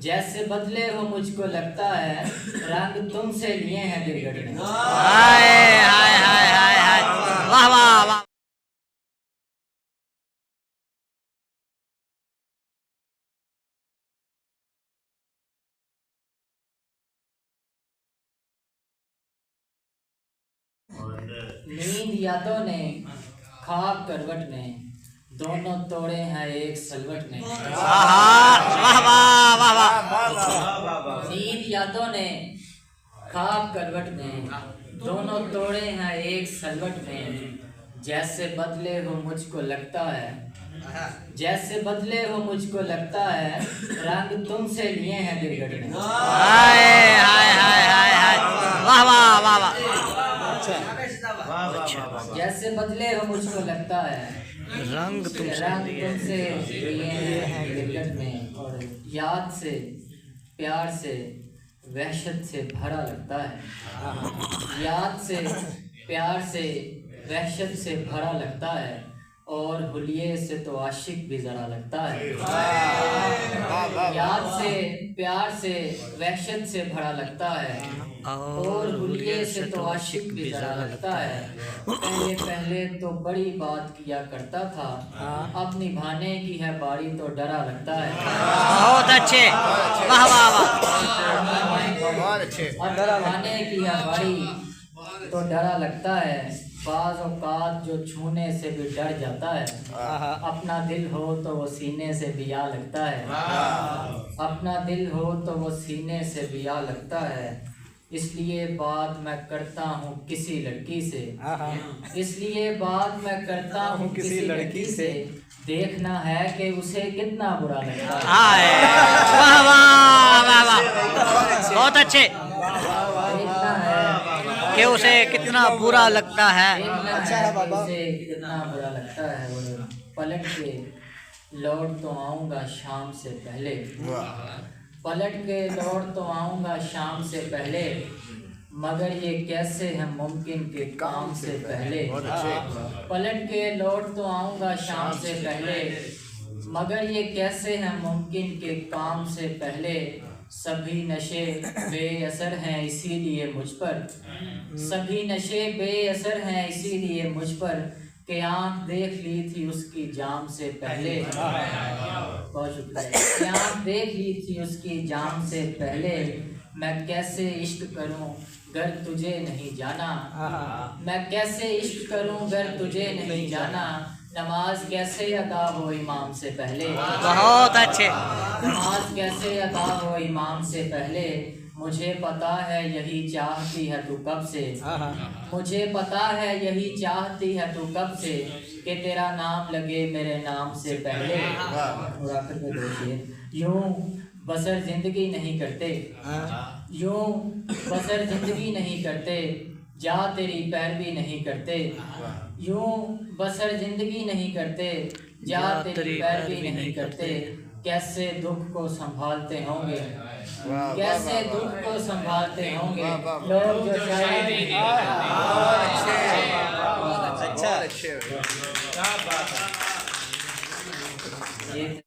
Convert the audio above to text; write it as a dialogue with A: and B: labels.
A: जैसे बदले हो मुझको लगता है रंग तुमसे लिए हैं गिरगिट ने।
B: हाय हाय हाय हाय हाय, वाह वाह वाह।
A: नींद यादों ने ख्वाब करवट ने दोनों तोड़े हैं एक सलवट ने।
B: वाह वाह वाह वाह।
A: नींद यादों ने ख्वाब करवट ने दोनों तोड़े हैं एक सलवट ने। जैसे बदले हो मुझको लगता है, जैसे बदले हो मुझको लगता है रंग तुमसे लिए हैं गिरगिट ने।
B: हाय हाय हाय हाय हाय, वाह वाह वाह वाह।
A: जैसे बदले हो मुझको लगता है
B: रंग
A: तुमसे लिए हैं गिरगिट में। और याद से प्यार से वहशत से भरा लगता है। याद से प्यार से वहशत से भरा लगता है और हुलिये से तो आशिक भी ज़रा लगता है। याद से प्यार से वहशत से भरा लगता है और हुलिये से तो आशिक भी ज़रा लगता है। पहले पहले तो बड़ी बात किया करता था, अब निभाने की है बारी तो डरा लगता है।
B: बहुत अच्छे, वाह वाह वाह।
A: अब निभाने की है बारी तो डरा लगता है। बाज़ औक़ात जो छूने से भी डर जाता है, अपना दिल हो तो वो सीने से भी आ लगता है। अपना दिल हो तो वो सीने से भी आ लगता है। इसलिए बात मैं करता हूँ किसी लड़की से, इसलिए बात मैं करता हूँ किसी लड़की से, देखना है कि उसे कितना बुरा लगता है।
B: वाह वाह वाह वाह, बहुत अच्छे।
A: देखना है
B: कि उसे कितना बुरा लगता है।
A: अच्छा है बाबा, उसे कितना बुरा लगता है। और पलट के लौट तो आऊँगा शाम से पहले, पलट के लौट तो आऊँगा शाम से पहले, मगर ये कैसे है मुमकिन के काम से पहले। पलट के लौट तो आऊँगा शाम से पहले, मगर ये कैसे है मुमकिन के काम से पहले। सभी नशे बेअसर हैं इसीलिए मुझ पर, सभी नशे बेअसर हैं इसीलिए मुझ पर, कि आँख देख ली थी उसकी जाम से पहले। बहुत शुक्रिया। कि आँख देख ली थी उसकी जाम से पहले, मैं कैसे इश्क करूं गर तुझे नहीं जाना, मैं कैसे इश्क करूं गर तुझे नहीं जाना, नमाज कैसे अदा हो इमाम से पहले।
B: बहुत अच्छे।
A: नमाज कैसे अदा हो इमाम से पहले, मुझे पता है यही चाहती है तू कब से, मुझे पता है यही चाहती है तू कब से, कि तेरा नाम लगे मेरे नाम से पहले। यूं बसर जिंदगी नहीं करते, यूं बसर जिंदगी नहीं करते, जा तेरी पैरवी नहीं करते। यूं बसर जिंदगी नहीं करते, जा तेरी पैरवी नहीं करते। कैसे दुख को संभालते होंगे, कैसे दुख को संभालते होंगे लोग जो शायद। अच्छा,